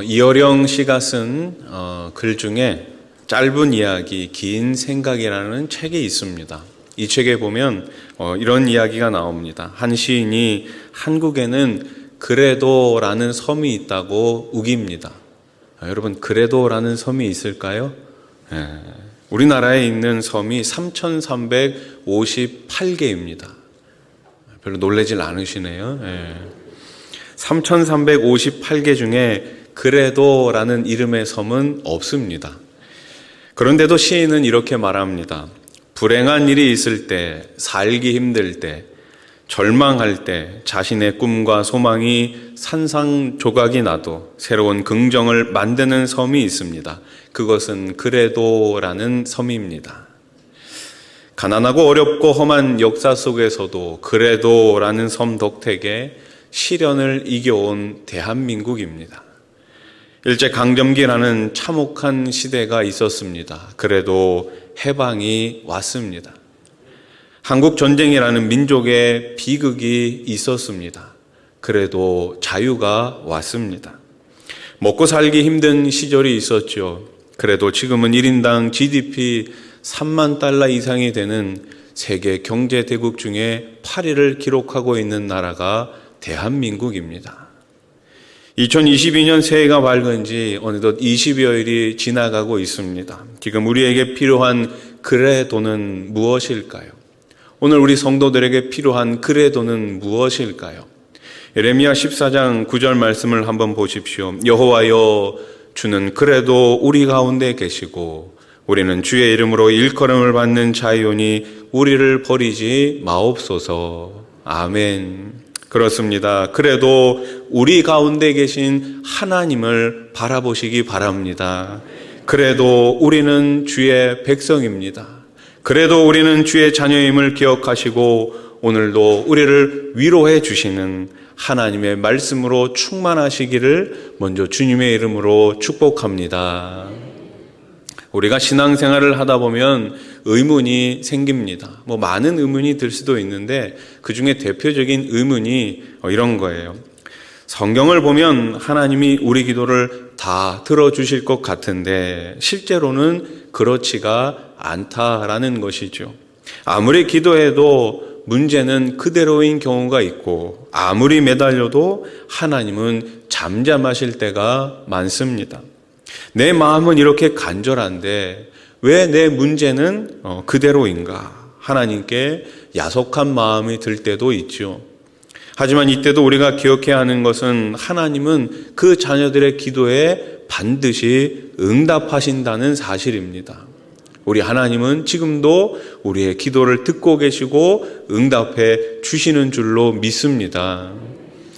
이어령 씨가 쓴 글 중에 짧은 이야기, 긴 생각이라는 책이 있습니다. 이 책에 보면 이런 이야기가 나옵니다. 한 시인이 한국에는 그레도라는 섬이 있다고 우깁니다. 여러분, 그레도라는 섬이 있을까요? 우리나라에 있는 섬이 3,358개입니다. 별로 놀라질 않으시네요. 3,358개 중에 그레도라는 이름의 섬은 없습니다. 그런데도 시인은 이렇게 말합니다. 불행한 일이 있을 때, 살기 힘들 때, 절망할 때 자신의 꿈과 소망이 산산조각이 나도 새로운 긍정을 만드는 섬이 있습니다. 그것은 그레도라는 섬입니다. 가난하고 어렵고 험한 역사 속에서도 그레도라는 섬 덕택에 시련을 이겨온 대한민국입니다. 일제강점기라는 참혹한 시대가 있었습니다. 그래도 해방이 왔습니다. 한국전쟁이라는 민족의 비극이 있었습니다. 그래도 자유가 왔습니다. 먹고 살기 힘든 시절이 있었죠. 그래도 지금은 1인당 GDP 3만 달러 이상이 되는 세계 경제대국 중에 8위를 기록하고 있는 나라가 대한민국입니다. 2022년 새해가 밝은 지 어느덧 20여일이 지나가고 있습니다. 지금 우리에게 필요한 그레도는 무엇일까요? 오늘 우리 성도들에게 필요한 그레도는 무엇일까요? 예레미야 14장 9절 말씀을 한번 보십시오. 여호와여, 주는 그래도 우리 가운데 계시고 우리는 주의 이름으로 일컬음을 받는 자이오니 우리를 버리지 마옵소서. 아멘. 그렇습니다. 그래도 우리 가운데 계신 하나님을 바라보시기 바랍니다. 그래도 우리는 주의 백성입니다. 그래도 우리는 주의 자녀임을 기억하시고 오늘도 우리를 위로해 주시는 하나님의 말씀으로 충만하시기를 먼저 주님의 이름으로 축복합니다. 우리가 신앙생활을 하다 보면 의문이 생깁니다. 많은 의문이 들 수도 있는데 그 중에 대표적인 의문이 이런 거예요. 성경을 보면 하나님이 우리 기도를 다 들어주실 것 같은데 실제로는 그렇지가 않다라는 것이죠. 아무리 기도해도 문제는 그대로인 경우가 있고 아무리 매달려도 하나님은 잠잠하실 때가 많습니다. 내 마음은 이렇게 간절한데 왜 내 문제는 그대로인가? 하나님께 야속한 마음이 들 때도 있죠. 하지만 이때도 우리가 기억해야 하는 것은 하나님은 그 자녀들의 기도에 반드시 응답하신다는 사실입니다. 우리 하나님은 지금도 우리의 기도를 듣고 계시고 응답해 주시는 줄로 믿습니다.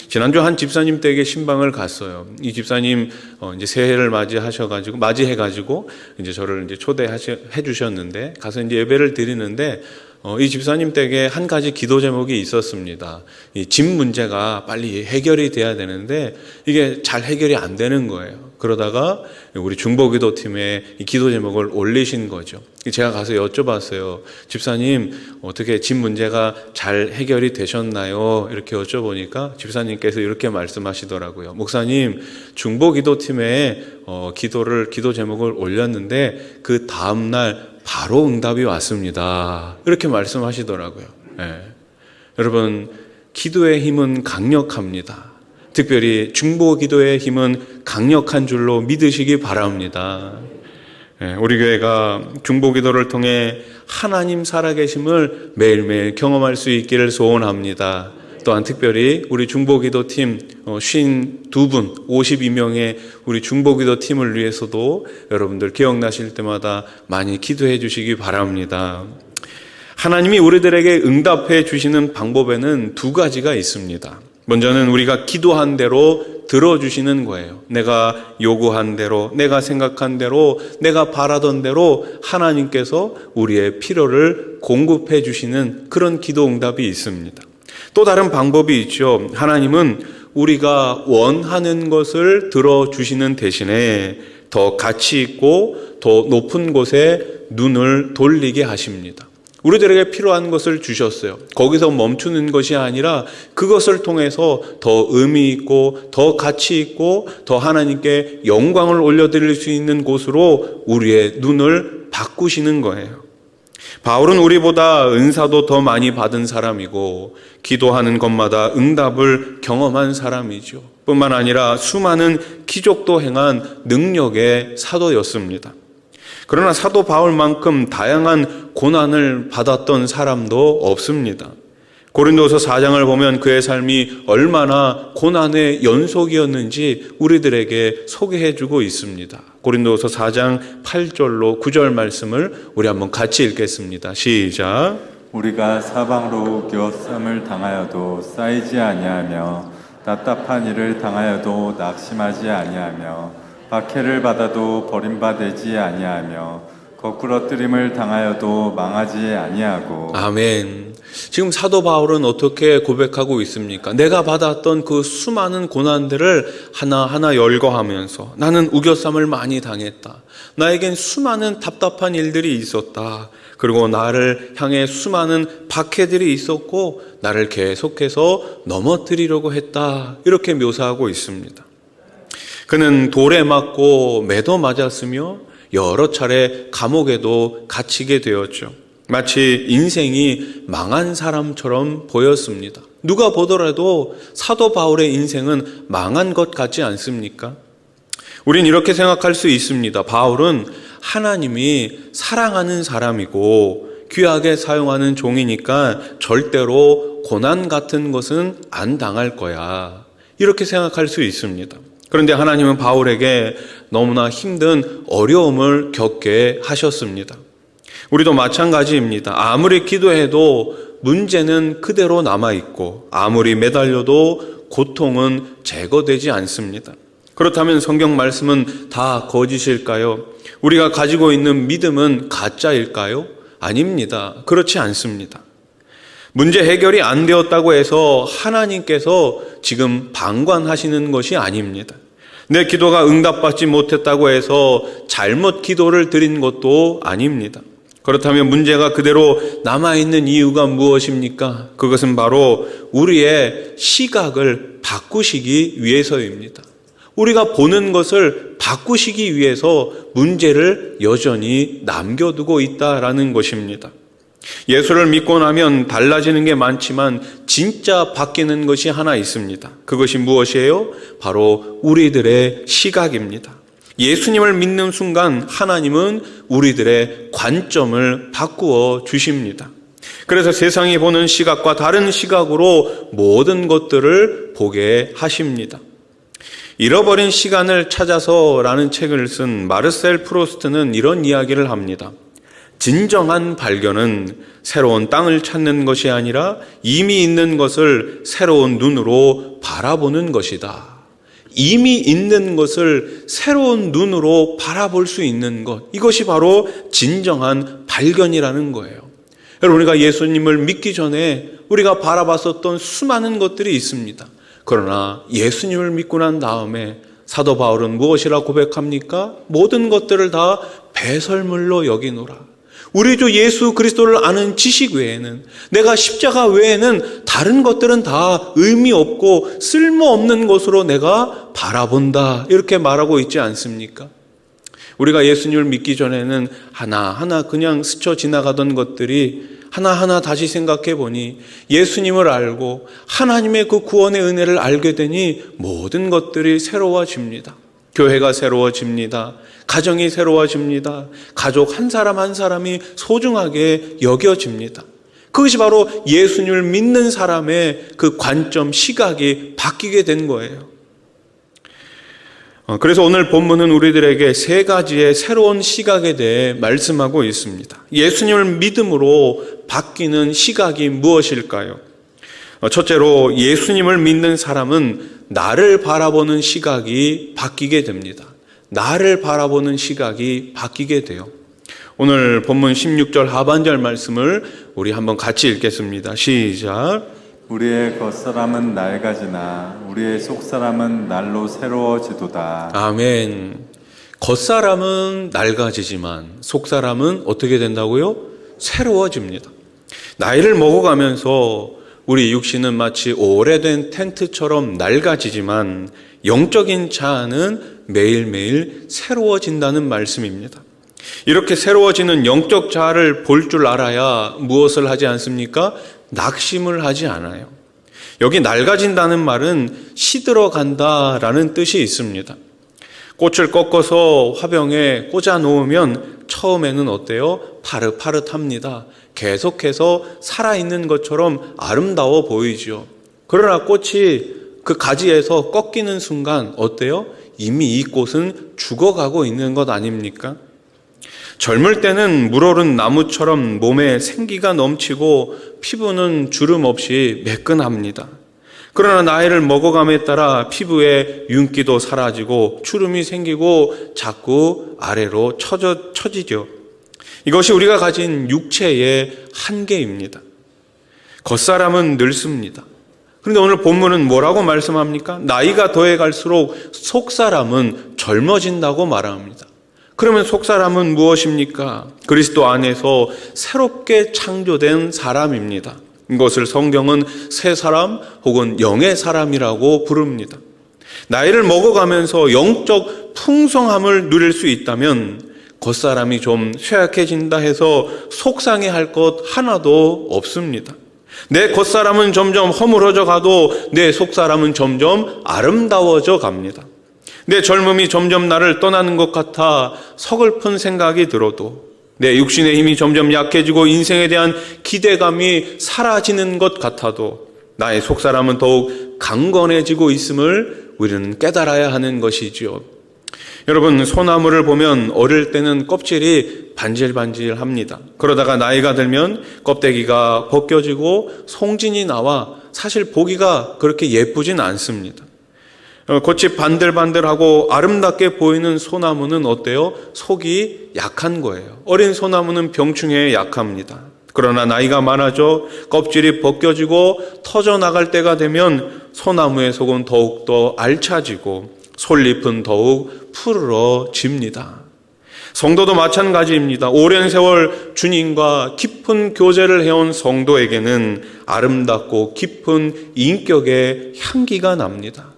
지난주 한 집사님 댁에 신방을 갔어요. 이 집사님 이제 새해를 맞이해가지고 이제 저를 이제 초대해 주셨는데 가서 이제 예배를 드리는데 이 집사님 댁에 한 가지 기도 제목이 있었습니다. 이 집 문제가 빨리 해결이 돼야 되는데 이게 잘 해결이 안 되는 거예요. 그러다가 우리 중보기도팀에 이 기도 제목을 올리신 거죠. 제가 가서 여쭤봤어요. 집사님, 어떻게 집 문제가 잘 해결이 되셨나요? 이렇게 여쭤보니까 집사님께서 이렇게 말씀하시더라고요. 목사님, 중보기도팀에 기도 제목을 올렸는데 그 다음날 바로 응답이 왔습니다. 이렇게 말씀하시더라고요. 여러분, 기도의 힘은 강력합니다. 특별히 중보기도의 힘은 강력한 줄로 믿으시기 바랍니다. 우리 교회가 중보기도를 통해 하나님 살아계심을 매일매일 경험할 수 있기를 소원합니다. 또한 특별히 우리 중보기도팀 52분, 52명의 우리 중보기도팀을 위해서도 여러분들 기억나실 때마다 많이 기도해 주시기 바랍니다. 하나님이 우리들에게 응답해 주시는 방법에는 두 가지가 있습니다. 먼저는 우리가 기도한 대로 들어주시는 거예요. 내가 요구한 대로, 내가 생각한 대로, 내가 바라던 대로 하나님께서 우리의 필요를 공급해 주시는 그런 기도 응답이 있습니다. 또 다른 방법이 있죠. 하나님은 우리가 원하는 것을 들어주시는 대신에 더 가치 있고 더 높은 곳에 눈을 돌리게 하십니다. 우리들에게 필요한 것을 주셨어요. 거기서 멈추는 것이 아니라 그것을 통해서 더 의미 있고 더 가치 있고 더 하나님께 영광을 올려드릴 수 있는 곳으로 우리의 눈을 바꾸시는 거예요. 바울은 우리보다 은사도 더 많이 받은 사람이고 기도하는 것마다 응답을 경험한 사람이죠. 뿐만 아니라 수많은 기적도 행한 능력의 사도였습니다. 그러나 사도 바울만큼 다양한 고난을 받았던 사람도 없습니다. 고린도서 4장을 보면 그의 삶이 얼마나 고난의 연속이었는지 우리들에게 소개해주고 있습니다. 고린도서 4장 8절로 9절 말씀을 우리 한번 같이 읽겠습니다. 시작. 우리가 사방으로 교쌈을 당하여도 쌓이지 아니하며 답답한 일을 당하여도 낙심하지 아니하며 박해를 받아도 버림받지 아니하며 거꾸러뜨림을 당하여도 망하지 아니하고. 아멘. 지금 사도 바울은 어떻게 고백하고 있습니까? 내가 받았던 그 수많은 고난들을 하나하나 열거하면서 나는 우겨쌈을 많이 당했다. 나에겐 수많은 답답한 일들이 있었다. 그리고 나를 향해 수많은 박해들이 있었고 나를 계속해서 넘어뜨리려고 했다. 이렇게 묘사하고 있습니다. 그는 돌에 맞고 매도 맞았으며 여러 차례 감옥에도 갇히게 되었죠. 마치 인생이 망한 사람처럼 보였습니다. 누가 보더라도 사도 바울의 인생은 망한 것 같지 않습니까? 우린 이렇게 생각할 수 있습니다. 바울은 하나님이 사랑하는 사람이고 귀하게 사용하는 종이니까 절대로 고난 같은 것은 안 당할 거야. 이렇게 생각할 수 있습니다. 그런데 하나님은 바울에게 너무나 힘든 어려움을 겪게 하셨습니다. 우리도 마찬가지입니다. 아무리 기도해도 문제는 그대로 남아있고 아무리 매달려도 고통은 제거되지 않습니다. 그렇다면 성경 말씀은 다 거짓일까요? 우리가 가지고 있는 믿음은 가짜일까요? 아닙니다. 그렇지 않습니다. 문제 해결이 안 되었다고 해서 하나님께서 지금 방관하시는 것이 아닙니다. 내 기도가 응답받지 못했다고 해서 잘못 기도를 드린 것도 아닙니다. 그렇다면 문제가 그대로 남아있는 이유가 무엇입니까? 그것은 바로 우리의 시각을 바꾸시기 위해서입니다. 우리가 보는 것을 바꾸시기 위해서 문제를 여전히 남겨두고 있다라는 것입니다. 예수를 믿고 나면 달라지는 게 많지만 진짜 바뀌는 것이 하나 있습니다. 그것이 무엇이에요? 바로 우리들의 시각입니다. 예수님을 믿는 순간 하나님은 우리들의 관점을 바꾸어 주십니다. 그래서 세상이 보는 시각과 다른 시각으로 모든 것들을 보게 하십니다. 잃어버린 시간을 찾아서라는 책을 쓴 마르셀 프로스트는 이런 이야기를 합니다. 진정한 발견은 새로운 땅을 찾는 것이 아니라 이미 있는 것을 새로운 눈으로 바라보는 것이다. 이미 있는 것을 새로운 눈으로 바라볼 수 있는 것, 이것이 바로 진정한 발견이라는 거예요. 여러분, 우리가 예수님을 믿기 전에 우리가 바라봤었던 수많은 것들이 있습니다. 그러나 예수님을 믿고 난 다음에 사도 바울은 무엇이라 고백합니까? 모든 것들을 다 배설물로 여기노라. 우리 주 예수 그리스도를 아는 지식 외에는, 내가 십자가 외에는 다른 것들은 다 의미 없고 쓸모없는 것으로 내가 바라본다. 이렇게 말하고 있지 않습니까? 우리가 예수님을 믿기 전에는 하나하나 그냥 스쳐 지나가던 것들이 하나하나 다시 생각해 보니 예수님을 알고 하나님의 그 구원의 은혜를 알게 되니 모든 것들이 새로워집니다. 교회가 새로워집니다. 가정이 새로워집니다. 가족 한 사람 한 사람이 소중하게 여겨집니다. 그것이 바로 예수님을 믿는 사람의 그 관점, 시각이 바뀌게 된 거예요. 그래서 오늘 본문은 우리들에게 세 가지의 새로운 시각에 대해 말씀하고 있습니다. 예수님을 믿음으로 바뀌는 시각이 무엇일까요? 첫째로 예수님을 믿는 사람은 나를 바라보는 시각이 바뀌게 됩니다. 나를 바라보는 시각이 바뀌게 돼요. 오늘 본문 16절 하반절 말씀을 우리 한번 같이 읽겠습니다. 시작. 우리의 겉사람은 낡아지나 우리의 속사람은 날로 새로워지도다. 아멘. 겉사람은 낡아지지만 속사람은 어떻게 된다고요? 새로워집니다. 나이를 먹어가면서 우리 육신은 마치 오래된 텐트처럼 낡아지지만 영적인 자아는 매일매일 새로워진다는 말씀입니다. 이렇게 새로워지는 영적 자아를 볼 줄 알아야 무엇을 하지 않습니까? 낙심을 하지 않아요. 여기 낡아진다는 말은 시들어간다라는 뜻이 있습니다. 꽃을 꺾어서 화병에 꽂아 놓으면 처음에는 어때요? 파릇파릇합니다. 계속해서 살아있는 것처럼 아름다워 보이죠. 그러나 꽃이 그 가지에서 꺾이는 순간 어때요? 이미 이 꽃은 죽어가고 있는 것 아닙니까? 젊을 때는 물오른 나무처럼 몸에 생기가 넘치고 피부는 주름 없이 매끈합니다. 그러나 나이를 먹어감에 따라 피부에 윤기도 사라지고 주름이 생기고 자꾸 아래로 처지죠. 이것이 우리가 가진 육체의 한계입니다. 겉사람은 늙습니다. 그런데 오늘 본문은 뭐라고 말씀합니까? 나이가 더해갈수록 속사람은 젊어진다고 말합니다. 그러면 속사람은 무엇입니까? 그리스도 안에서 새롭게 창조된 사람입니다. 이것을 성경은 새 사람 혹은 영의 사람이라고 부릅니다. 나이를 먹어가면서 영적 풍성함을 누릴 수 있다면 겉사람이 좀 쇠약해진다 해서 속상해할 것 하나도 없습니다. 내 겉사람은 점점 허물어져 가도 내 속사람은 점점 아름다워져 갑니다. 내 젊음이 점점 나를 떠나는 것 같아 서글픈 생각이 들어도 내 육신의 힘이 점점 약해지고 인생에 대한 기대감이 사라지는 것 같아도 나의 속사람은 더욱 강건해지고 있음을 우리는 깨달아야 하는 것이지요. 여러분, 소나무를 보면 어릴 때는 껍질이 반질반질합니다. 그러다가 나이가 들면 껍데기가 벗겨지고 송진이 나와 사실 보기가 그렇게 예쁘진 않습니다. 겉이 반들반들하고 아름답게 보이는 소나무는 어때요? 속이 약한 거예요. 어린 소나무는 병충해에 약합니다. 그러나 나이가 많아져 껍질이 벗겨지고 터져나갈 때가 되면 소나무의 속은 더욱더 알차지고 솔잎은 더욱 푸르러집니다. 성도도 마찬가지입니다. 오랜 세월 주님과 깊은 교제를 해온 성도에게는 아름답고 깊은 인격의 향기가 납니다.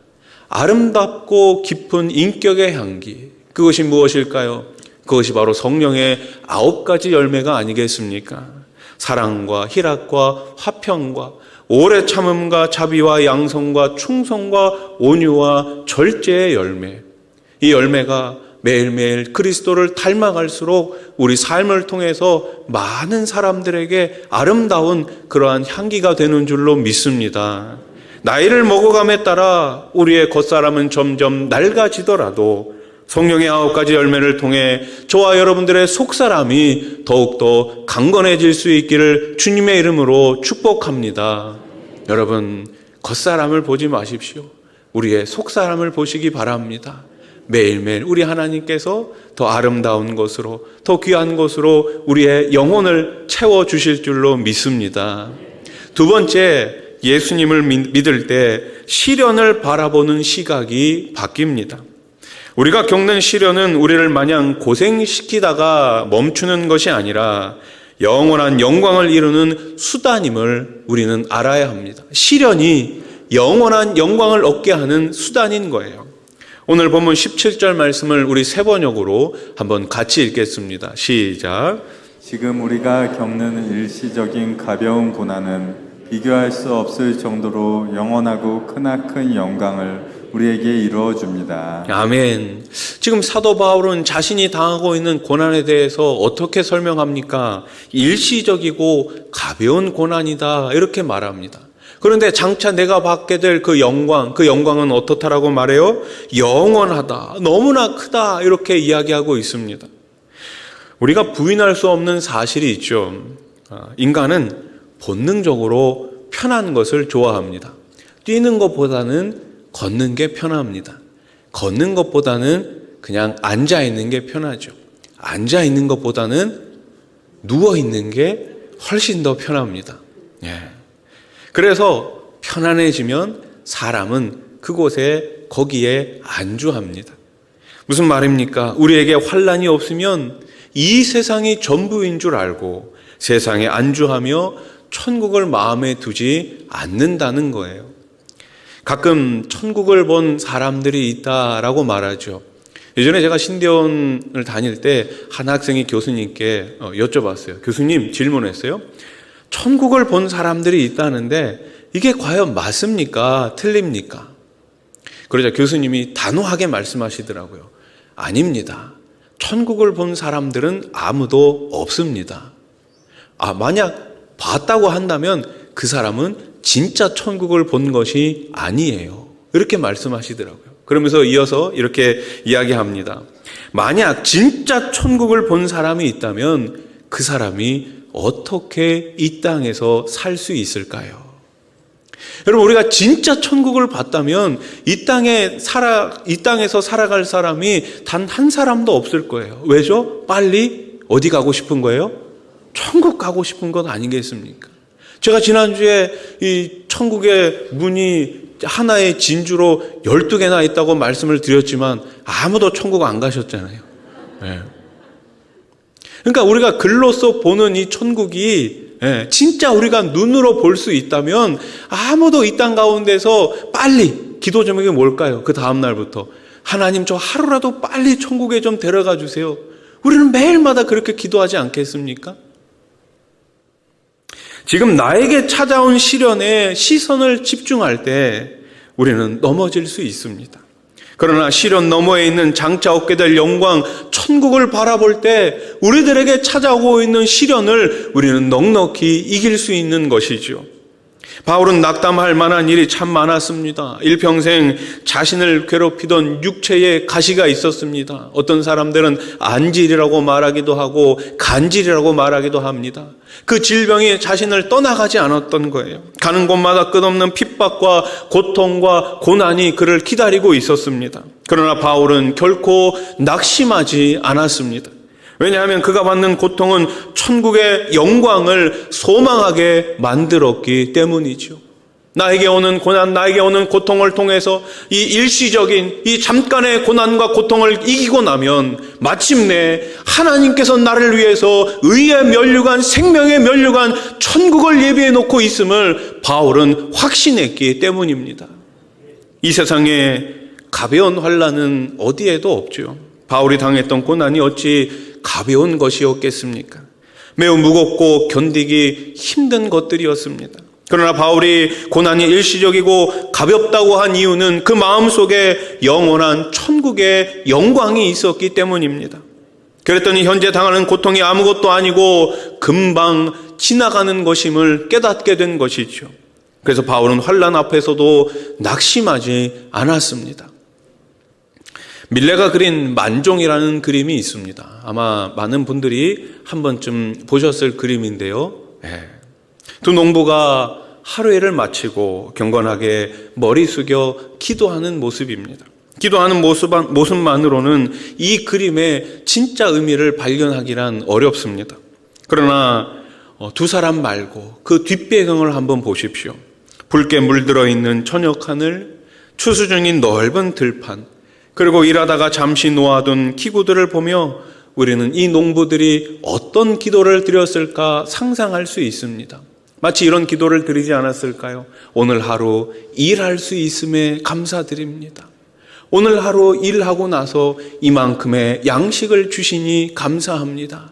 아름답고 깊은 인격의 향기, 그것이 무엇일까요? 그것이 바로 성령의 9가지 열매가 아니겠습니까? 사랑과 희락과 화평과 오래 참음과 자비와 양성과 충성과 온유와 절제의 열매. 이 열매가 매일매일 그리스도를 닮아갈수록 우리 삶을 통해서 많은 사람들에게 아름다운 그러한 향기가 되는 줄로 믿습니다. 나이를 먹어감에 따라 우리의 겉사람은 점점 낡아지더라도 성령의 9가지 열매를 통해 저와 여러분들의 속사람이 더욱더 강건해질 수 있기를 주님의 이름으로 축복합니다. 여러분, 겉사람을 보지 마십시오. 우리의 속사람을 보시기 바랍니다. 매일매일 우리 하나님께서 더 아름다운 것으로, 더 귀한 것으로 우리의 영혼을 채워주실 줄로 믿습니다. 두 번째, 예수님을 믿을 때 시련을 바라보는 시각이 바뀝니다. 우리가 겪는 시련은 우리를 마냥 고생시키다가 멈추는 것이 아니라 영원한 영광을 이루는 수단임을 우리는 알아야 합니다. 시련이 영원한 영광을 얻게 하는 수단인 거예요. 오늘 본문 17절 말씀을 우리 세 번역으로 한번 같이 읽겠습니다. 시작. 지금 우리가 겪는 일시적인 가벼운 고난은 비교할 수 없을 정도로 영원하고 크나큰 영광을 우리에게 이루어 줍니다. 아멘. 지금 사도 바울은 자신이 당하고 있는 고난에 대해서 어떻게 설명합니까? 일시적이고 가벼운 고난이다 이렇게 말합니다. 그런데 장차 내가 받게 될 그 영광은 어떻다라고 말해요? 영원하다, 너무나 크다 이렇게 이야기하고 있습니다. 우리가 부인할 수 없는 사실이 있죠. 인간은 본능적으로 편한 것을 좋아합니다. 뛰는 것보다는 걷는 게 편합니다. 걷는 것보다는 그냥 앉아 있는 게 편하죠. 앉아 있는 것보다는 누워 있는 게 훨씬 더 편합니다. 그래서 편안해지면 사람은 그곳에 거기에 안주합니다. 무슨 말입니까? 우리에게 환난이 없으면 이 세상이 전부인 줄 알고 세상에 안주하며 천국을 마음에 두지 않는다는 거예요. 가끔 천국을 본 사람들이 있다라고 말하죠. 예전에 제가 신대원을 다닐 때 한 학생이 교수님께 여쭤봤어요. 교수님, 질문했어요. 천국을 본 사람들이 있다는데 이게 과연 맞습니까? 틀립니까? 그러자 교수님이 단호하게 말씀하시더라고요. 아닙니다. 천국을 본 사람들은 아무도 없습니다. 만약 봤다고 한다면 그 사람은 진짜 천국을 본 것이 아니에요. 이렇게 말씀하시더라고요. 그러면서 이어서 이렇게 이야기합니다. 만약 진짜 천국을 본 사람이 있다면 그 사람이 어떻게 이 땅에서 살 수 있을까요? 여러분, 우리가 진짜 천국을 봤다면 이 땅에서 살아갈 사람이 단 한 사람도 없을 거예요. 왜죠? 빨리 어디 가고 싶은 거예요? 천국 가고 싶은 것 아니겠습니까? 제가 지난주에 이 천국의 문이 하나의 진주로 12개나 있다고 말씀을 드렸지만 아무도 천국 안 가셨잖아요. 네. 그러니까 우리가 글로써 보는 이 천국이 진짜 우리가 눈으로 볼 수 있다면 아무도 이 땅 가운데서 빨리 기도 제목이 뭘까요? 그 다음 날부터 하나님 저 하루라도 빨리 천국에 좀 데려가 주세요. 우리는 매일마다 그렇게 기도하지 않겠습니까? 지금 나에게 찾아온 시련에 시선을 집중할 때 우리는 넘어질 수 있습니다. 그러나 시련 너머에 있는 장차 얻게 될 영광, 천국을 바라볼 때 우리들에게 찾아오고 있는 시련을 우리는 넉넉히 이길 수 있는 것이죠. 바울은 낙담할 만한 일이 참 많았습니다. 일평생 자신을 괴롭히던 육체의 가시가 있었습니다. 어떤 사람들은 안질이라고 말하기도 하고 간질이라고 말하기도 합니다. 그 질병이 자신을 떠나가지 않았던 거예요. 가는 곳마다 끝없는 핍박과 고통과 고난이 그를 기다리고 있었습니다. 그러나 바울은 결코 낙심하지 않았습니다. 왜냐하면 그가 받는 고통은 천국의 영광을 소망하게 만들었기 때문이죠. 나에게 오는 고난, 나에게 오는 고통을 통해서 이 일시적인 이 잠깐의 고난과 고통을 이기고 나면 마침내 하나님께서 나를 위해서 의의 면류관, 생명의 면류관, 천국을 예비해 놓고 있음을 바울은 확신했기 때문입니다. 이 세상에 가벼운 환난은 어디에도 없죠. 바울이 당했던 고난이 어찌 가벼운 것이었겠습니까? 매우 무겁고 견디기 힘든 것들이었습니다. 그러나 바울이 고난이 일시적이고 가볍다고 한 이유는 그 마음속에 영원한 천국의 영광이 있었기 때문입니다. 그랬더니 현재 당하는 고통이 아무것도 아니고 금방 지나가는 것임을 깨닫게 된 것이죠. 그래서 바울은 환난 앞에서도 낙심하지 않았습니다. 밀레가 그린 만종이라는 그림이 있습니다. 아마 많은 분들이 한 번쯤 보셨을 그림인데요. 두 농부가 하루일을 마치고 경건하게 머리 숙여 기도하는 모습입니다. 기도하는 모습만으로는 이 그림의 진짜 의미를 발견하기란 어렵습니다. 그러나 두 사람 말고 그 뒷배경을 한번 보십시오. 붉게 물들어 있는 저녁 하늘, 추수 중인 넓은 들판, 그리고 일하다가 잠시 놓아둔 기구들을 보며 우리는 이 농부들이 어떤 기도를 드렸을까 상상할 수 있습니다. 마치 이런 기도를 드리지 않았을까요? 오늘 하루 일할 수 있음에 감사드립니다. 오늘 하루 일하고 나서 이만큼의 양식을 주시니 감사합니다.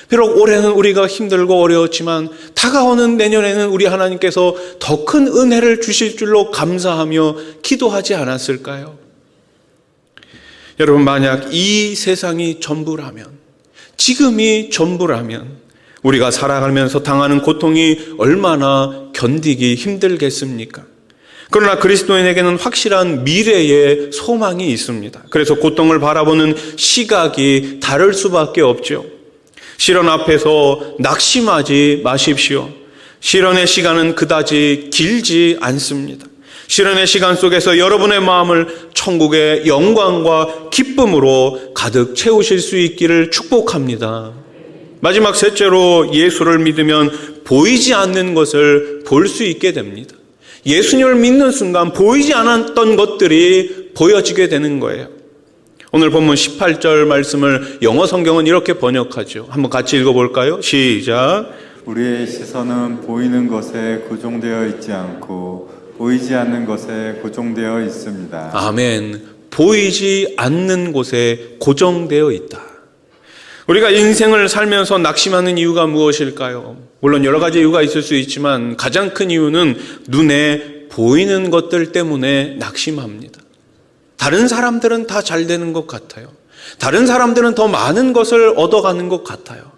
비록 올해는 우리가 힘들고 어려웠지만 다가오는 내년에는 우리 하나님께서 더 큰 은혜를 주실 줄로 감사하며 기도하지 않았을까요? 여러분, 만약 이 세상이 전부라면, 지금이 전부라면 우리가 살아가면서 당하는 고통이 얼마나 견디기 힘들겠습니까? 그러나 그리스도인에게는 확실한 미래의 소망이 있습니다. 그래서 고통을 바라보는 시각이 다를 수밖에 없죠. 시련 앞에서 낙심하지 마십시오. 시련의 시간은 그다지 길지 않습니다. 시련의 시간 속에서 여러분의 마음을 천국의 영광과 기쁨으로 가득 채우실 수 있기를 축복합니다. 마지막 셋째로, 예수를 믿으면 보이지 않는 것을 볼 수 있게 됩니다. 예수님을 믿는 순간 보이지 않았던 것들이 보여지게 되는 거예요. 오늘 본문 18절 말씀을 영어 성경은 이렇게 번역하죠. 한번 같이 읽어볼까요? 시작. 우리의 시선은 보이는 것에 고정되어 있지 않고 보이지 않는 것에 고정되어 있습니다. 아멘. 보이지 않는 곳에 고정되어 있다. 우리가 인생을 살면서 낙심하는 이유가 무엇일까요? 물론 여러 가지 이유가 있을 수 있지만 가장 큰 이유는 눈에 보이는 것들 때문에 낙심합니다. 다른 사람들은 다 잘 되는 것 같아요. 다른 사람들은 더 많은 것을 얻어가는 것 같아요.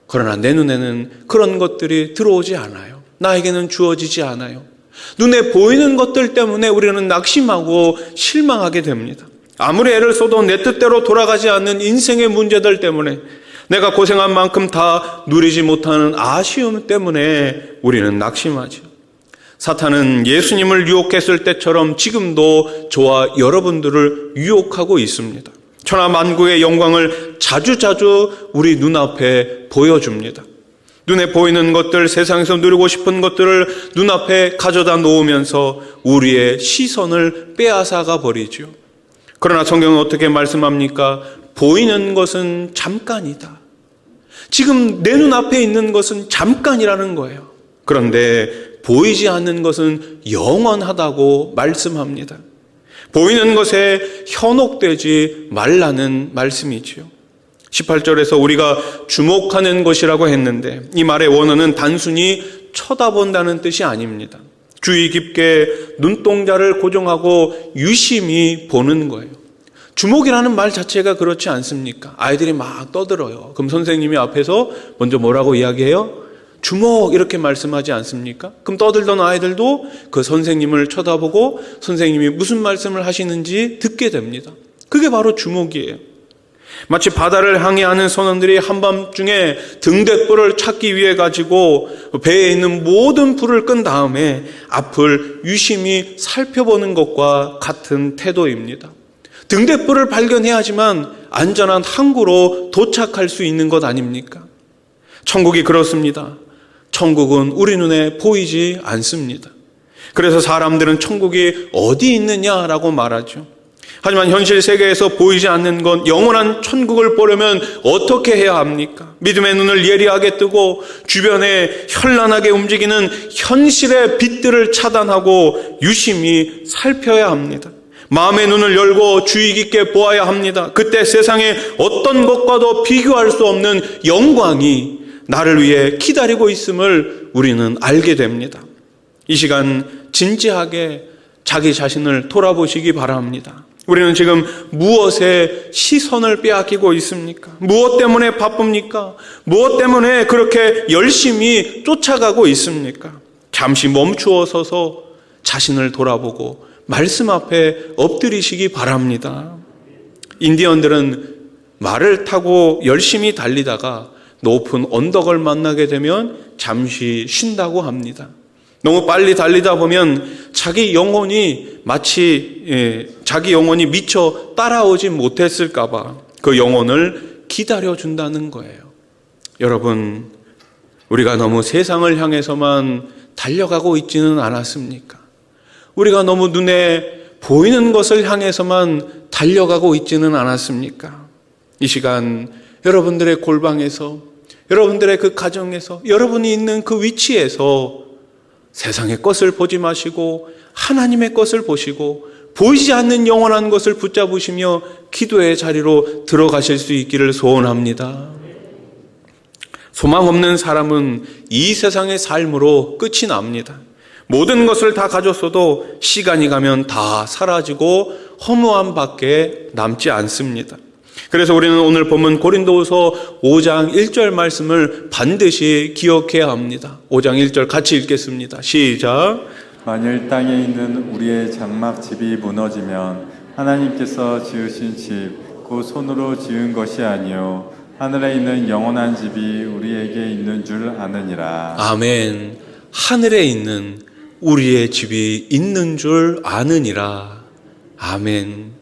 그러나 내 눈에는 그런 것들이 들어오지 않아요. 나에게는 주어지지 않아요. 눈에 보이는 것들 때문에 우리는 낙심하고 실망하게 됩니다. 아무리 애를 써도 내 뜻대로 돌아가지 않는 인생의 문제들 때문에 내가 고생한 만큼 다 누리지 못하는 아쉬움 때문에 우리는 낙심하죠. 사탄은 예수님을 유혹했을 때처럼 지금도 저와 여러분들을 유혹하고 있습니다. 천하 만국의 영광을 자주자주 우리 눈앞에 보여줍니다. 눈에 보이는 것들, 세상에서 누리고 싶은 것들을 눈앞에 가져다 놓으면서 우리의 시선을 빼앗아가 버리죠. 그러나 성경은 어떻게 말씀합니까? 보이는 것은 잠깐이다. 지금 내 눈앞에 있는 것은 잠깐이라는 거예요. 그런데 보이지 않는 것은 영원하다고 말씀합니다. 보이는 것에 현혹되지 말라는 말씀이지요. 18절에서 우리가 주목하는 것이라고 했는데 이 말의 원어는 단순히 쳐다본다는 뜻이 아닙니다. 주의 깊게 눈동자를 고정하고 유심히 보는 거예요. 주목이라는 말 자체가 그렇지 않습니까? 아이들이 막 떠들어요. 그럼 선생님이 앞에서 먼저 뭐라고 이야기해요? 주목 이렇게 말씀하지 않습니까? 그럼 떠들던 아이들도 그 선생님을 쳐다보고 선생님이 무슨 말씀을 하시는지 듣게 됩니다. 그게 바로 주목이에요. 마치 바다를 항해하는 선원들이 한밤중에 등대불을 찾기 위해 가지고 배에 있는 모든 불을 끈 다음에 앞을 유심히 살펴보는 것과 같은 태도입니다. 등대불을 발견해야지만 안전한 항구로 도착할 수 있는 것 아닙니까? 천국이 그렇습니다. 천국은 우리 눈에 보이지 않습니다. 그래서 사람들은 천국이 어디 있느냐라고 말하죠. 하지만 현실 세계에서 보이지 않는 것, 영원한 천국을 보려면 어떻게 해야 합니까? 믿음의 눈을 예리하게 뜨고 주변에 현란하게 움직이는 현실의 빛들을 차단하고 유심히 살펴야 합니다. 마음의 눈을 열고 주의 깊게 보아야 합니다. 그때 세상에 어떤 것과도 비교할 수 없는 영광이 나를 위해 기다리고 있음을 우리는 알게 됩니다. 이 시간 진지하게 자기 자신을 돌아보시기 바랍니다. 우리는 지금 무엇에 시선을 빼앗기고 있습니까? 무엇 때문에 바쁩니까? 무엇 때문에 그렇게 열심히 쫓아가고 있습니까? 잠시 멈추어 서서 자신을 돌아보고 말씀 앞에 엎드리시기 바랍니다. 인디언들은 말을 타고 열심히 달리다가 높은 언덕을 만나게 되면 잠시 쉰다고 합니다. 너무 빨리 달리다 보면 자기 영혼이 미처 따라오지 못했을까 봐 그 영혼을 기다려준다는 거예요. 여러분, 우리가 너무 세상을 향해서만 달려가고 있지는 않았습니까? 우리가 너무 눈에 보이는 것을 향해서만 달려가고 있지는 않았습니까? 이 시간 여러분들의 골방에서, 여러분들의 그 가정에서, 여러분이 있는 그 위치에서 세상의 것을 보지 마시고 하나님의 것을 보시고 보이지 않는 영원한 것을 붙잡으시며 기도의 자리로 들어가실 수 있기를 소원합니다. 소망 없는 사람은 이 세상의 삶으로 끝이 납니다. 모든 것을 다 가졌어도 시간이 가면 다 사라지고 허무함밖에 남지 않습니다. 그래서 우리는 오늘 본문 고린도후서 5장 1절 말씀을 반드시 기억해야 합니다. 5장 1절 같이 읽겠습니다. 시작. 만일 땅에 있는 우리의 장막집이 무너지면 하나님께서 지으신 집, 그 손으로 지은 것이 아니요 하늘에 있는 영원한 집이 우리에게 있는 줄 아느니라. 아멘. 하늘에 있는 우리의 집이 있는 줄 아느니라. 아멘.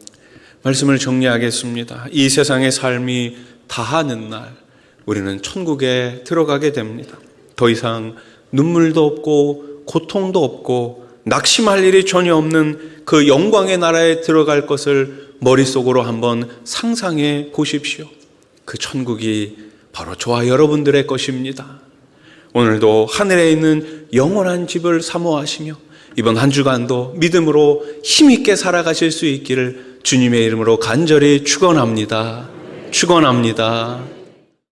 말씀을 정리하겠습니다. 이 세상의 삶이 다하는 날 우리는 천국에 들어가게 됩니다. 더 이상 눈물도 없고 고통도 없고 낙심할 일이 전혀 없는 그 영광의 나라에 들어갈 것을 머릿속으로 한번 상상해 보십시오. 그 천국이 바로 저와 여러분들의 것입니다. 오늘도 하늘에 있는 영원한 집을 사모하시며 이번 한 주간도 믿음으로 힘있게 살아가실 수 있기를 주님의 이름으로 간절히 축원합니다. 축원합니다.